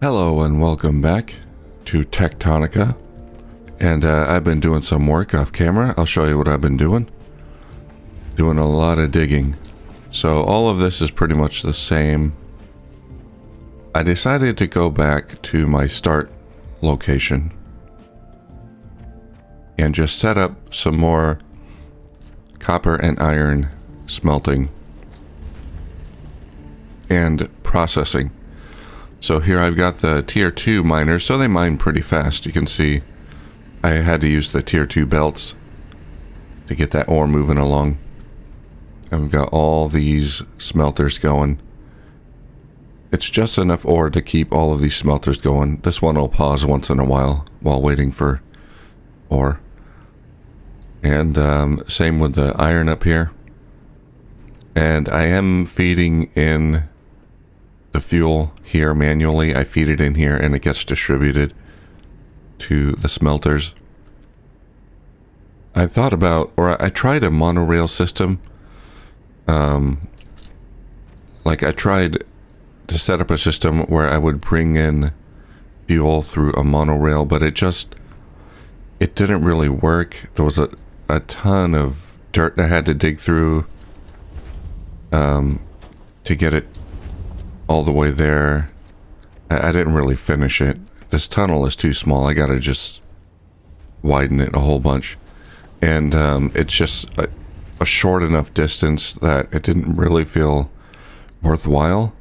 Hello and welcome back to Techtonica, and I've been doing some work off camera. I'll show you what I've been doing. Doing a lot of digging. So all of this is pretty much the same. I decided to go back to my start location and just set up some more copper and iron smelting and processing. So here I've got the tier 2 miners, so they mine pretty fast. You can see I had to use the tier 2 belts to get that ore moving along. And we've got all these smelters going. It's just enough ore to keep all of these smelters going. This one will pause once in a while waiting for ore. And same with the iron up here. And I am feeding in the fuel here manually. I feed it in here and it gets distributed to the smelters. I thought about, or I tried a monorail system. Like I tried to set up a system where I would bring in fuel through a monorail, but it didn't really work. There was a ton of dirt I had to dig through to get it all the way there. I didn't really finish it. This tunnel is too small. I gotta just widen it a whole bunch. And it's just a short enough distance that it didn't really feel worthwhile.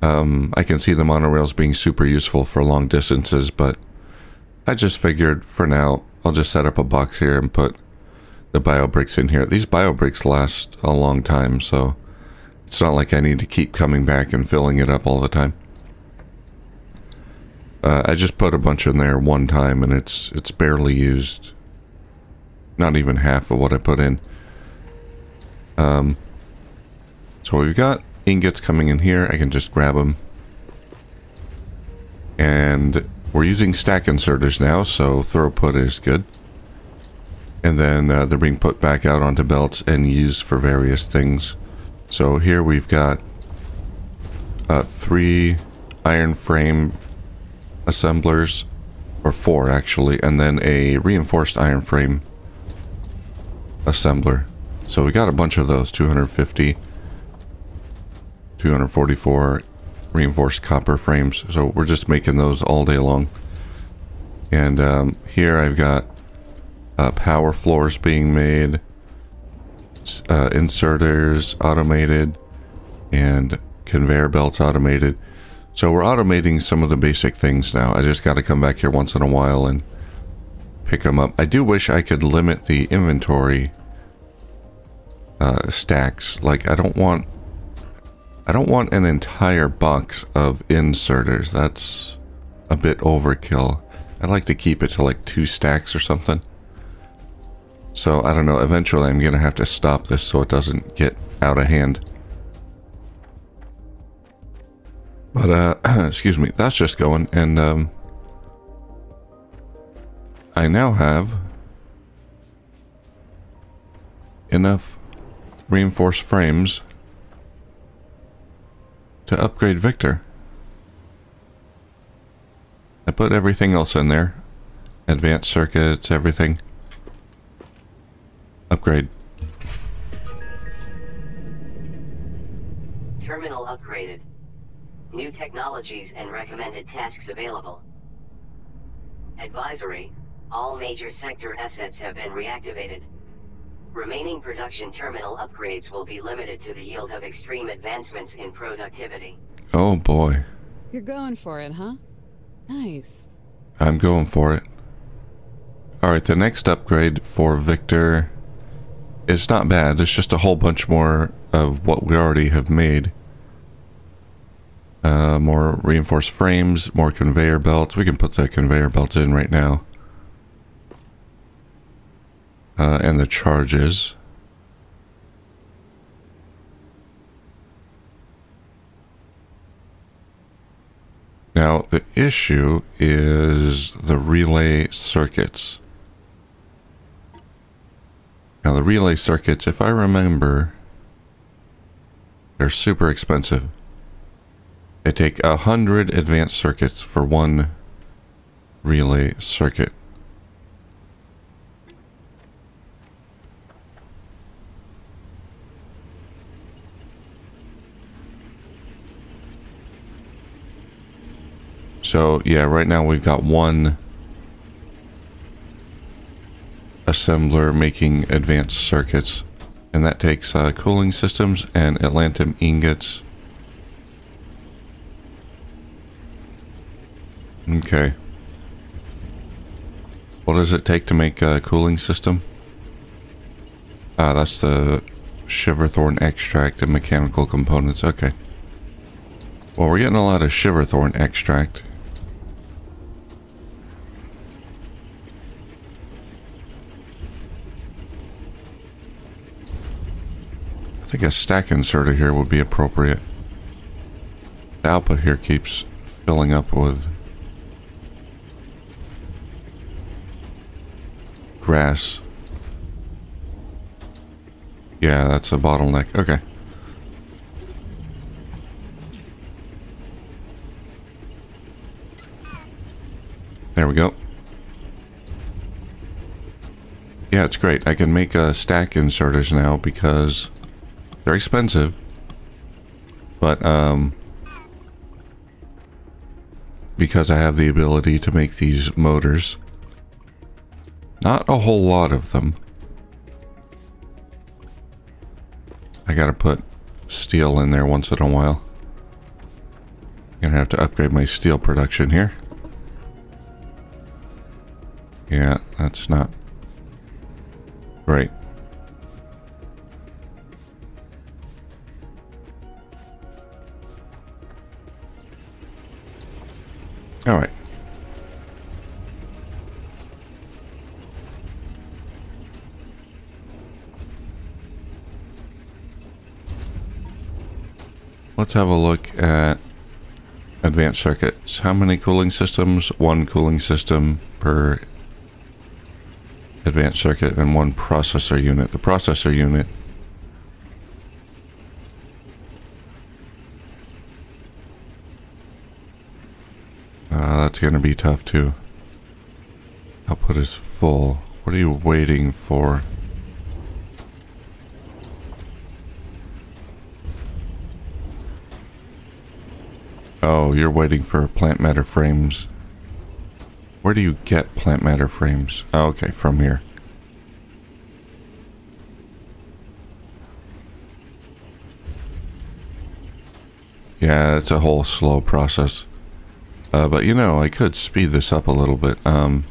I can see the monorails being super useful for long distances, but I just figured for now I'll just set up a box here and put the bio bricks in here. These bio bricks last a long time, so it's not like I need to keep coming back and filling it up all the time. I just put a bunch in there one time and it's barely used. Not even half of what I put in. So we've got ingots coming in here. I can just grab them. And we're using stack inserters now, so throughput is good. And then they're being put back out onto belts and used for various things. So here we've got 3 iron frame assemblers, or 4 actually, and then a reinforced iron frame assembler. So we got a bunch of those, 250, 244 reinforced copper frames. So we're just making those all day long. And here I've got power floors being made, inserters automated, and conveyor belts automated. So we're automating some of the basic things now. I just got to come back here once in a while and pick them up. I do wish I could limit the inventory stacks. Like I don't want an entire box of inserters. That's a bit overkill. I'd like to keep it to like 2 stacks or something. So I don't know, eventually I'm gonna have to stop this so it doesn't get out of hand. But excuse me, that's just going, and I now have enough reinforced frames to upgrade Victor. I put everything else in there. Advanced circuits, everything. Upgrade. Terminal upgraded. New technologies and recommended tasks available. Advisory: all major sector assets have been reactivated. Remaining production terminal upgrades will be limited to the yield of extreme advancements in productivity. Oh boy. You're going for it, huh? Nice. I'm going for it. Alright, the next upgrade for Victor is not bad. There's just a whole bunch more of what we already have made. More reinforced frames, more conveyor belts. We can put the conveyor belts in right now. And the charges. Now, the issue is the relay circuits. Now, the relay circuits, if I remember, they're super expensive. They take 100 advanced circuits for one relay circuit. So yeah, right now we've got one assembler making advanced circuits, and that takes cooling systems and atlantum ingots. Okay. What does it take to make a cooling system? Ah, that's the shiverthorn extract and mechanical components. Okay. Well, we're getting a lot of shiverthorn extract. I think a stack inserter here would be appropriate. The output here keeps filling up with grass. Yeah, that's a bottleneck. Okay. There we go. Yeah, it's great. I can make stack inserters now because they're expensive, but because I have the ability to make these motors. Not a whole lot of them. I gotta put steel in there once in a while. Gonna have to upgrade my steel production here. Yeah, that's not great. All right. Let's have a look at advanced circuits. How many cooling systems? One cooling system per advanced circuit and one processor unit. The processor unit that's going to be tough too. Output is full. What are you waiting for? Oh, you're waiting for plant matter frames. Where do you get plant matter frames? Oh, okay, from here. Yeah, it's a whole slow process. But you know, I could speed this up a little bit. I'm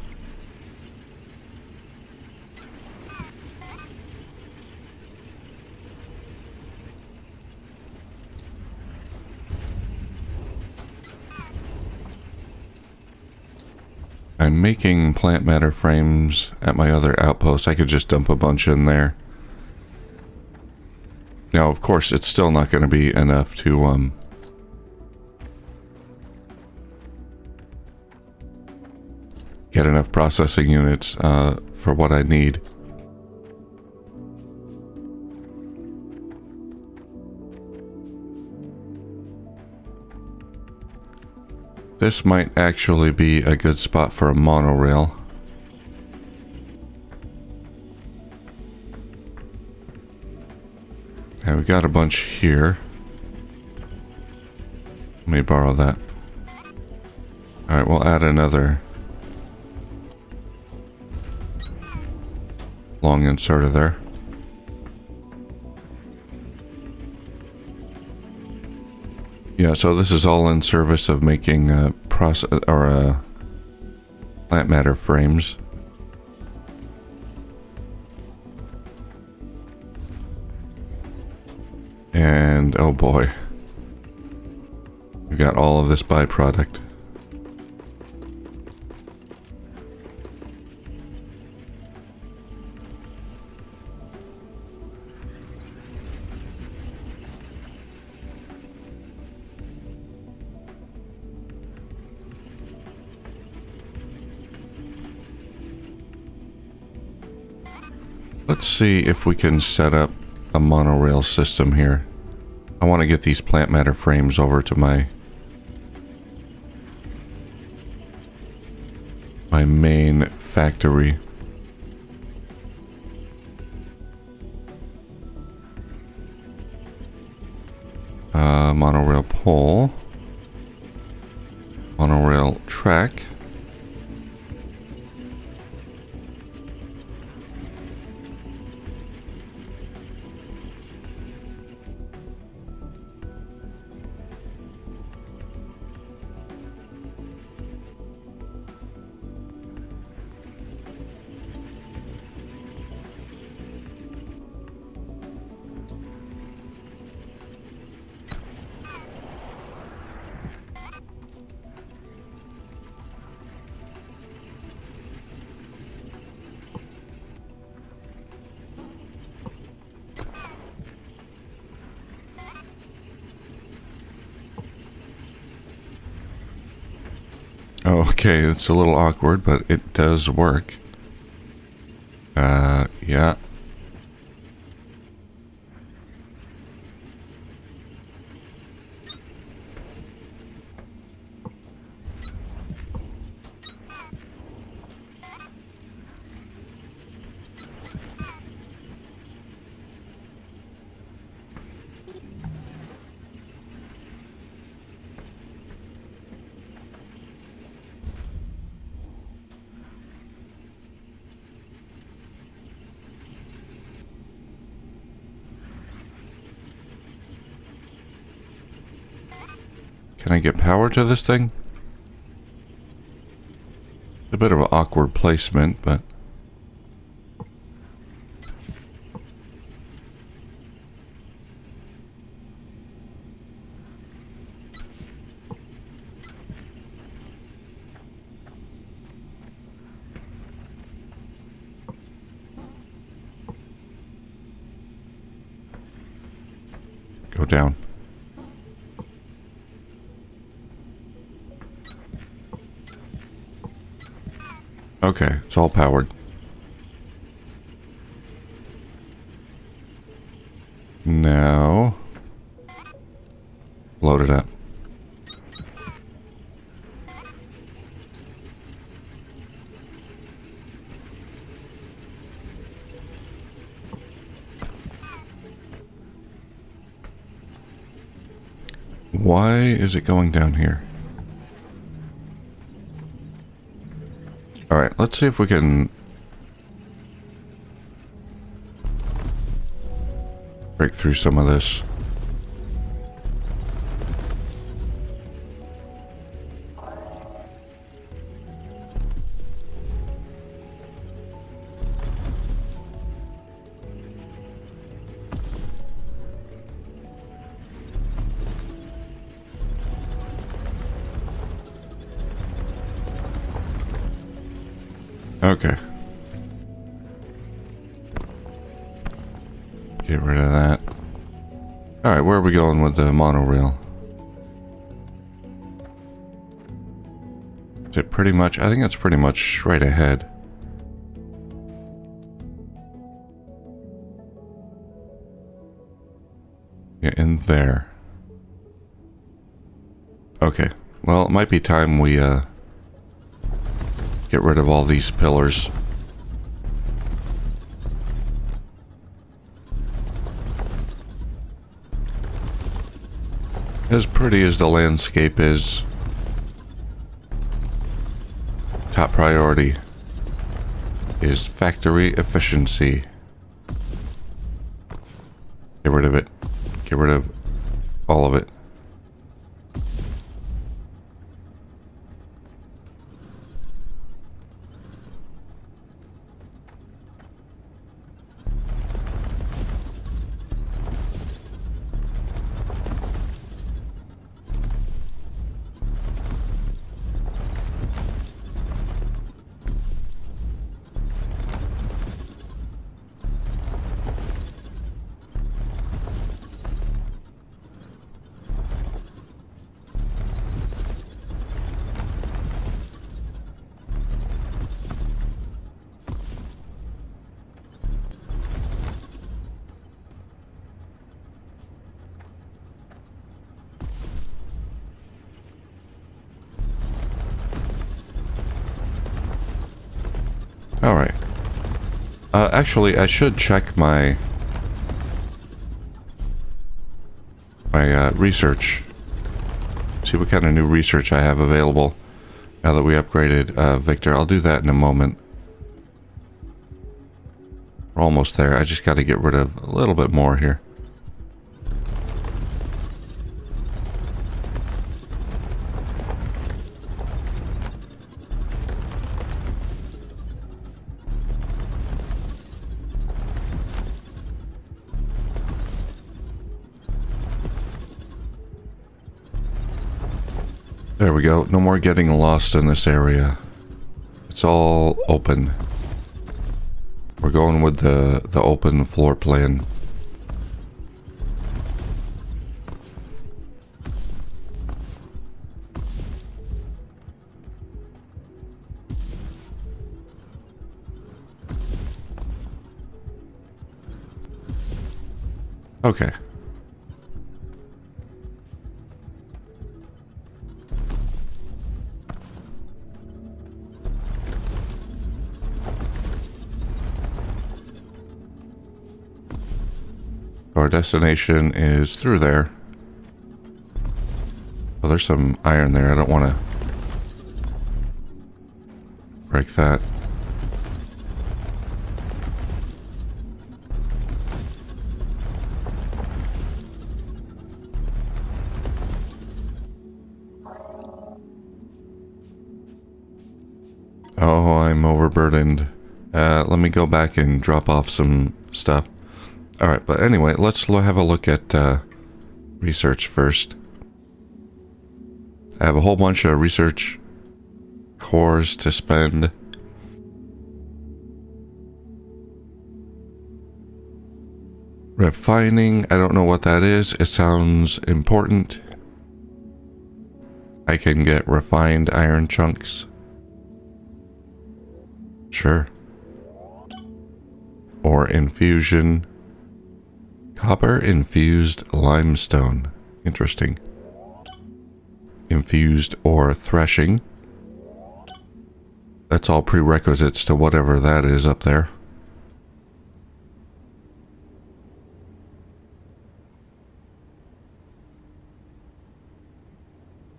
making plant matter frames at my other outpost. I could just dump a bunch in there. Now, of course, it's still not going to be enough to, get enough processing units, for what I need. This might actually be a good spot for a monorail. And we got a bunch here. Let me borrow that. Alright, we'll add another long inserter there. Yeah, so this is all in service of making plant matter frames. And oh boy, we got all of this byproduct. Let's see if we can set up a monorail system here. I want to get these plant matter frames over to my my main factory. Monorail pole. Monorail track. Okay, it's a little awkward, but it does work. Yeah. Can I get power to this thing? A bit of an awkward placement, but... Go down. Okay, it's all powered. Now, load it up. Why is it going down here? Alright, let's see if we can break through some of this. Okay. Get rid of that. Alright, where are we going with the monorail? Is it pretty much... I think it's pretty much straight ahead. Yeah, in there. Okay. Well, it might be time we, get rid of all these pillars. As pretty as the landscape is, top priority is factory efficiency. Get rid of it. Get rid of all of it. Alright. Actually, I should check my research. See what kind of new research I have available now that we upgraded Victor. I'll do that in a moment. We're almost there. I just got to get rid of a little bit more here. There we go. No more getting lost in this area. It's all open. We're going with the open floor plan. Okay. Our destination is through there. Oh, there's some iron there. I don't want to break that. Oh, I'm overburdened. Let me go back and drop off some stuff. Alright, but anyway, let's have a look at research first. I have a whole bunch of research cores to spend. Refining, I don't know what that is. It sounds important. I can get refined iron chunks. Sure. Or infusion. Copper infused limestone. Interesting. Infused or threshing. That's all prerequisites to whatever that is up there.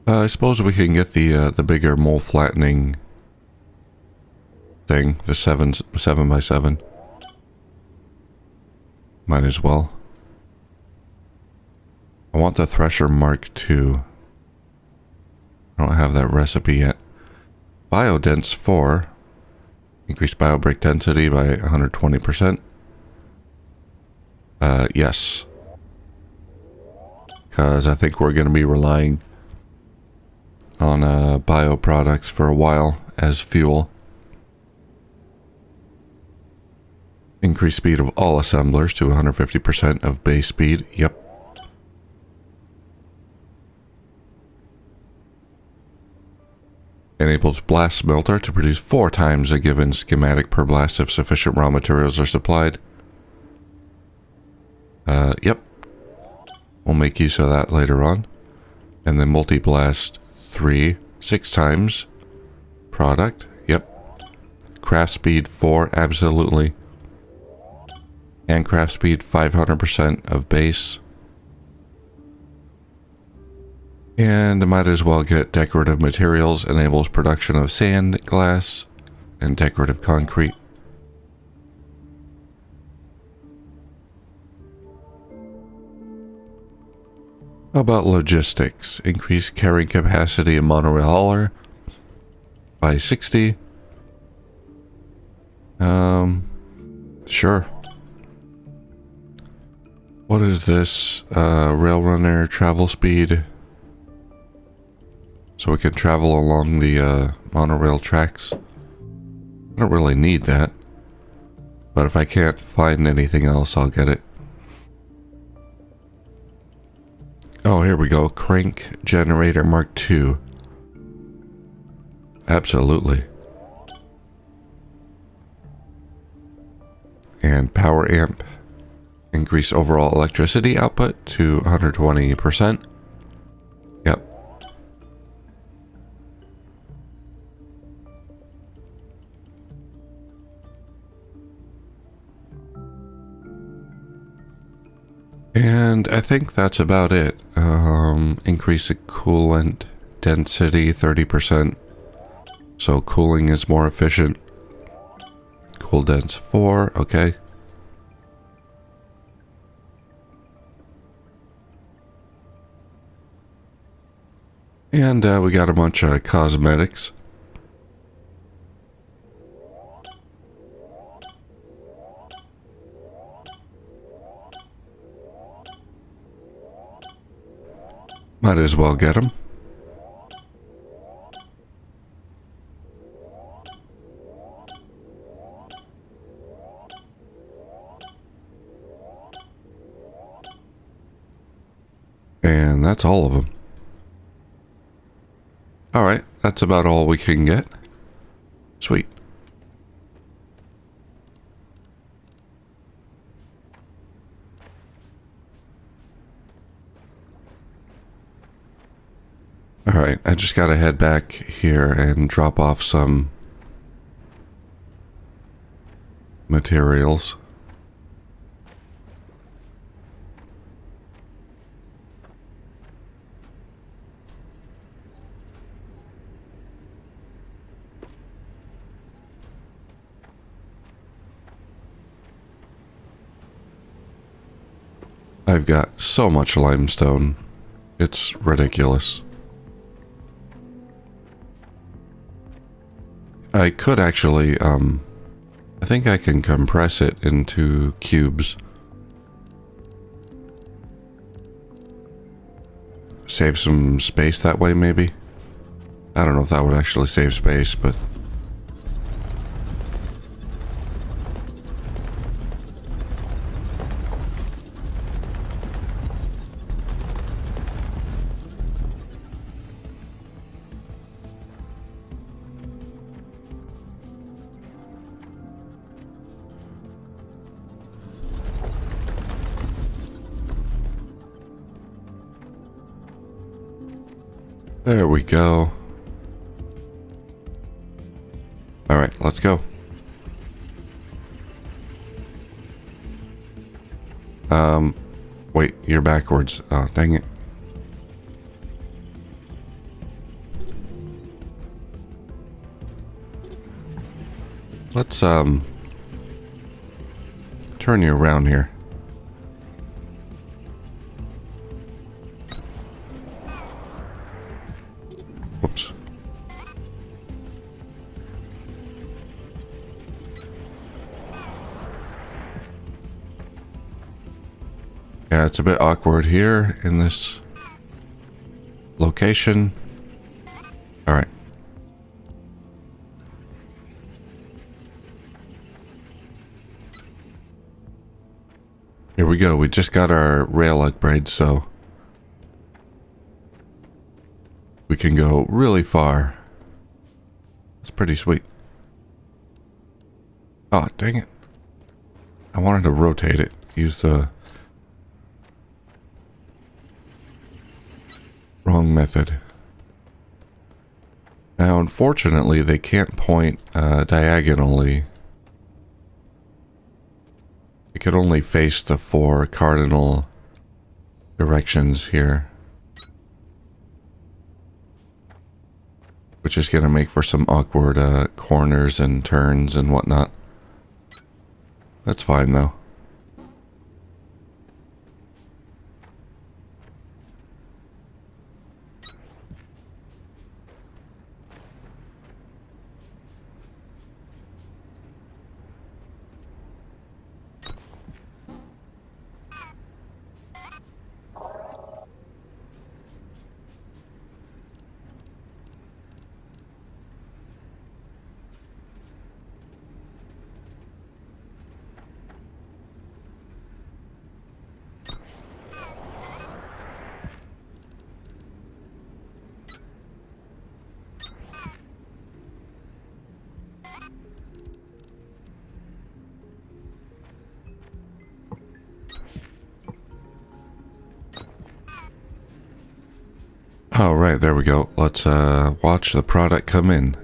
I suppose we can get the bigger mole flattening thing, the 7x7. Might as well. I want the Thresher Mark II. I don't have that recipe yet. Biodense 4. Increase biobreak density by 120%. Yes. Because I think we're going to be relying on bio products for a while as fuel. Increase speed of all assemblers to 150% of base speed. Yep. Enables blast smelter to produce 4 times a given schematic per blast if sufficient raw materials are supplied. Yep. We'll make use of that later on. And then multi-blast 3, 6 times. Product. Yep. Craft speed 4, absolutely. And craft speed 500% of base. And I might as well get decorative materials. Enables production of sand, glass, and decorative concrete. How about logistics? Increase carrying capacity of monorail hauler by 60. Sure. What is this? Rail runner travel speed. So we can travel along the monorail tracks. I don't really need that. But if I can't find anything else, I'll get it. Oh, here we go. Crank generator Mark II. Absolutely. And power amp. Increase overall electricity output to 120%. Yep. And I think that's about it. Increase the coolant density 30%. So cooling is more efficient. Cool dense 4, okay. And we got a bunch of cosmetics. Might as well get them. And that's all of them. Alright, that's about all we can get. Sweet. Alright, I just gotta head back here and drop off some materials. I've got so much limestone. It's ridiculous. I could actually, I think I can compress it into cubes. Save some space that way, maybe? I don't know if that would actually save space, but... There we go. Alright, let's go. Wait, you're backwards. Oh, dang it. Let's, turn you around here. Whoops. Yeah, it's a bit awkward here in this location. All right. Here we go. We just got our rail upgrade, so we can go really far. That's pretty sweet. Oh, dang it. I wanted to rotate it. Use the wrong method. Now, unfortunately, they can't point diagonally. It could only face the 4 cardinal directions here, which is going to make for some awkward corners and turns and whatnot. That's fine, though. All right, there we go. Let's watch the product come in.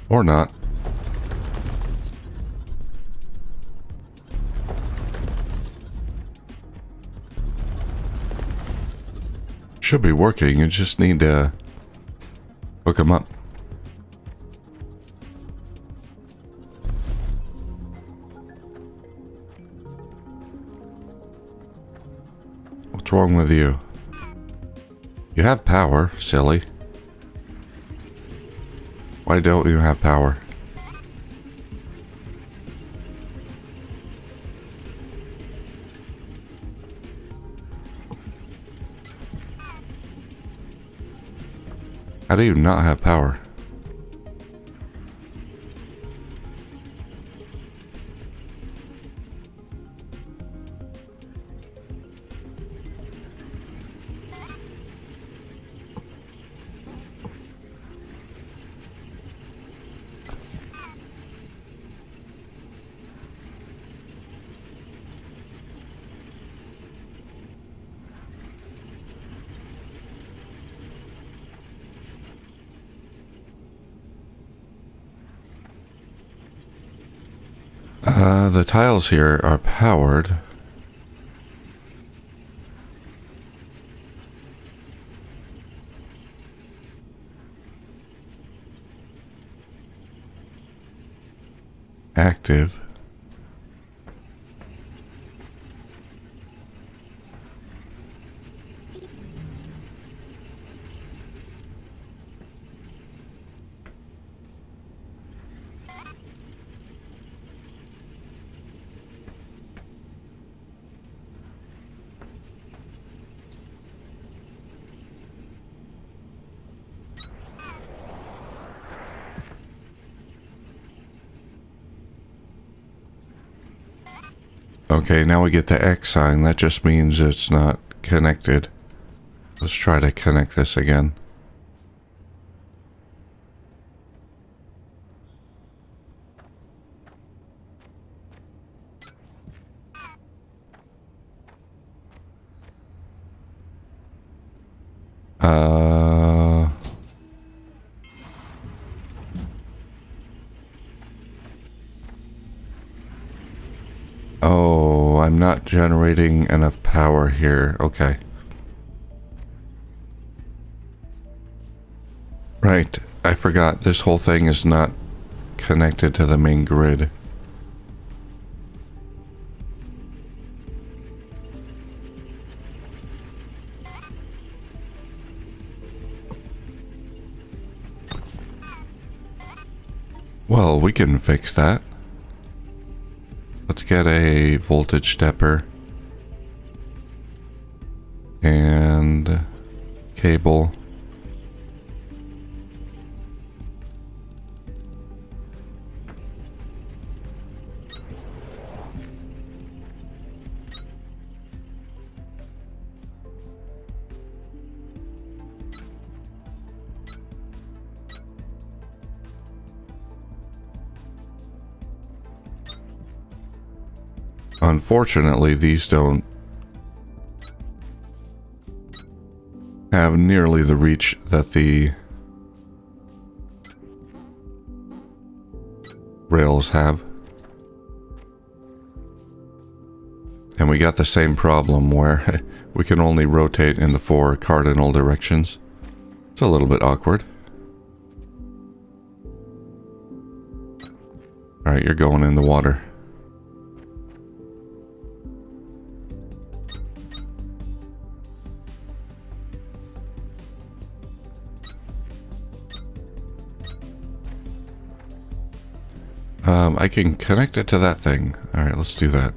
Or not. Should be working, you just need to hook them up. What's wrong with you? You have power, silly. Why don't you have power? How do you not have power? The tiles here are powered. Active. Okay, now we get the X sign. That just means it's not connected. Let's try to connect this again. Oh, I'm not generating enough power here. Okay. Right, I forgot. This whole thing is not connected to the main grid. Well, we can fix that. Let's get a voltage stepper and cable. Unfortunately, these don't have nearly the reach that the rails have. And we got the same problem where we can only rotate in the 4 cardinal directions. It's a little bit awkward. Alright, you're going in the water. I can connect it to that thing. Alright, let's do that.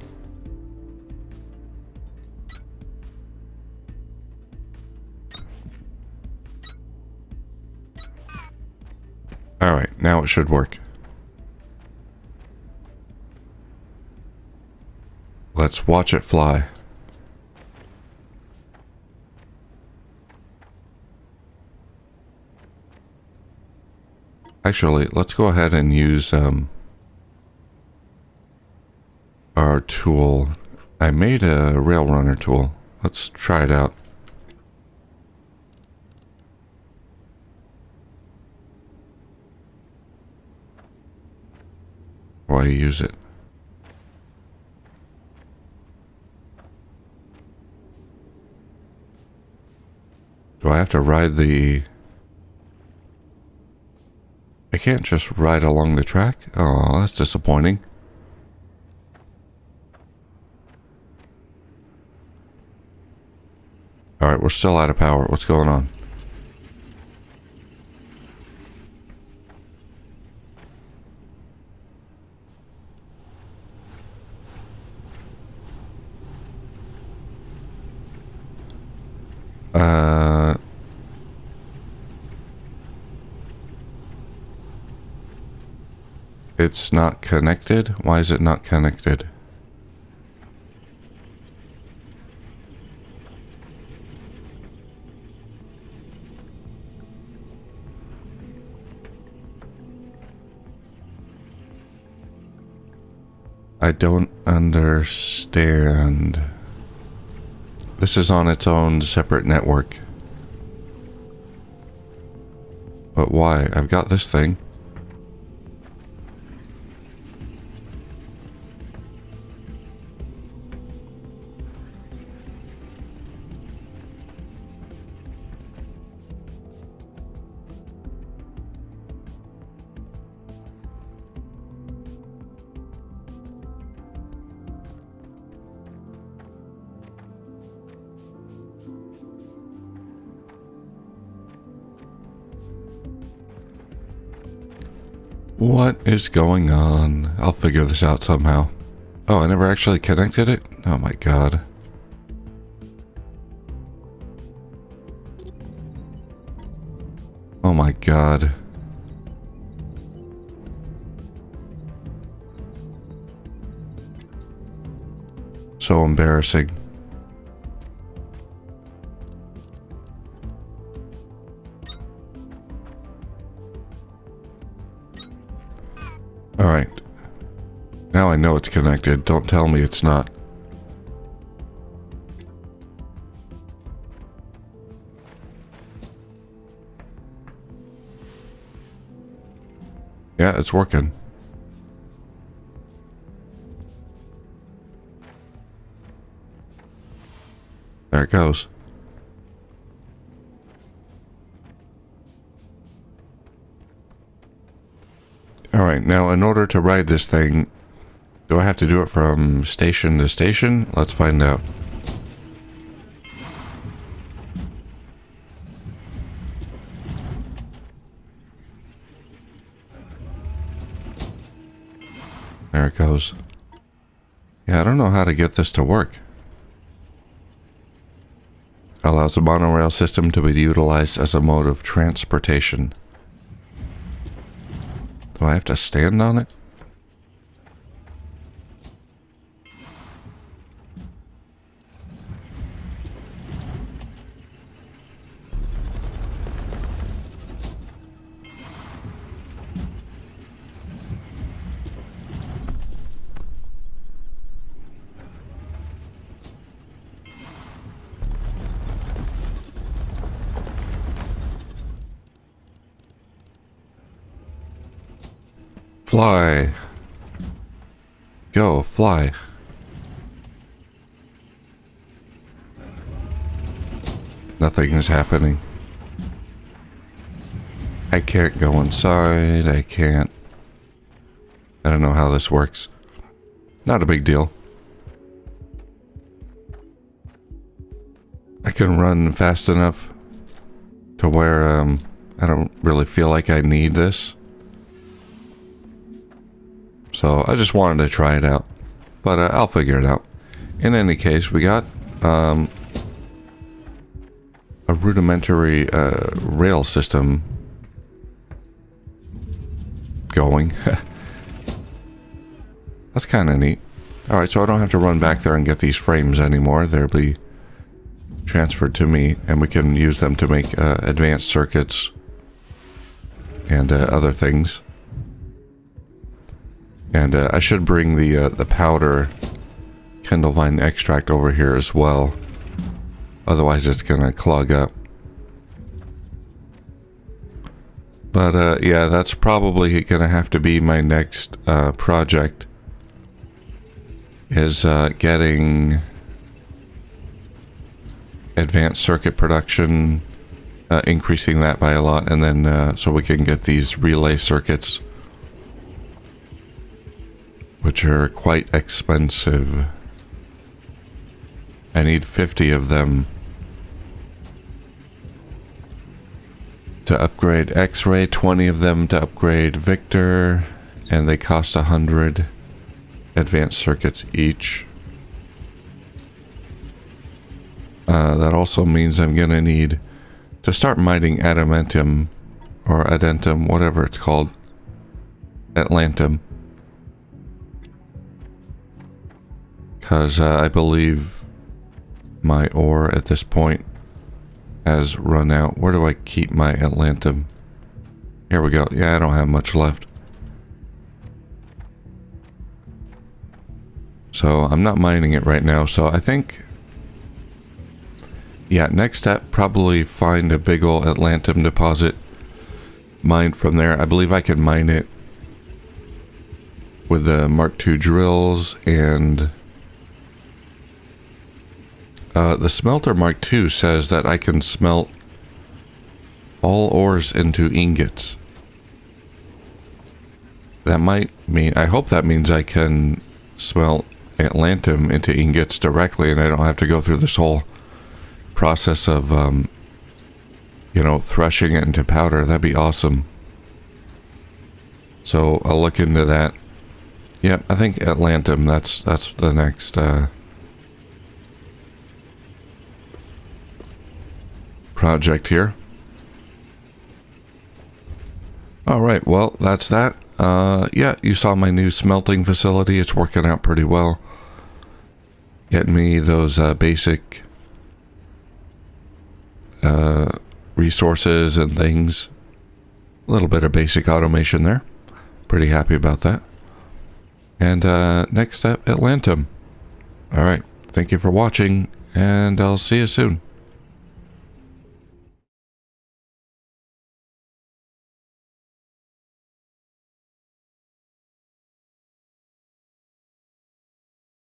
Alright, now it should work. Let's watch it fly. Actually, let's go ahead and use our tool. I made a rail runner tool. Let's try it out. Why use it? Do I have to ride the... I can't just ride along the track? Oh, that's disappointing. Alright, we're still out of power. What's going on? It's not connected? Why is it not connected? I don't understand. This is on its own separate network. But why? I've got this thing. What is going on? I'll figure this out somehow. Oh, I never actually connected it? Oh my god. Oh my god. So embarrassing. Alright. Now I know it's connected. Don't tell me it's not. Yeah, it's working. There it goes. Alright, now in order to ride this thing, do I have to do it from station to station? Let's find out. There it goes. Yeah, I don't know how to get this to work. Allows the monorail system to be utilized as a mode of transportation. Do I have to stand on it? Fly. Go, fly. Nothing is happening. I can't go inside. I can't. I don't know how this works. Not a big deal. I can run fast enough to where I don't really feel like I need this. So I just wanted to try it out, but I'll figure it out. In any case, we got a rudimentary rail system going. That's kind of neat. Alright, so I don't have to run back there and get these frames anymore. They'll be transferred to me, and we can use them to make advanced circuits and other things. And I should bring the powder Kendallvine extract over here as well. Otherwise it's gonna clog up. But yeah, that's probably gonna have to be my next project, is getting advanced circuit production, increasing that by a lot, and then so we can get these relay circuits, which are quite expensive. I need 50 of them to upgrade X-ray, 20 of them to upgrade Victor, and they cost 100 advanced circuits each. That also means I'm gonna need to start mining adamantium, or adentum, whatever it's called, atlantum, because I believe my ore at this point has run out. Where do I keep my atlantum? Here we go. Yeah, I don't have much left. So I'm not mining it right now. So I think, yeah, next step, probably find a big ol' atlantum deposit, mine from there. I believe I can mine it with the Mark II drills, and the smelter Mark II says that I can smelt all ores into ingots. That might mean, I hope that means I can smelt atlantum into ingots directly, and I don't have to go through this whole process of, you know, threshing it into powder. That'd be awesome. So I'll look into that. Yep, I think atlantum, that's the next, project here. Alright, well, that's that. Yeah, you saw my new smelting facility. It's working out pretty well. Getting me those basic resources and things. A little bit of basic automation there. Pretty happy about that. And next step, atlantum. Alright, thank you for watching, and I'll see you soon.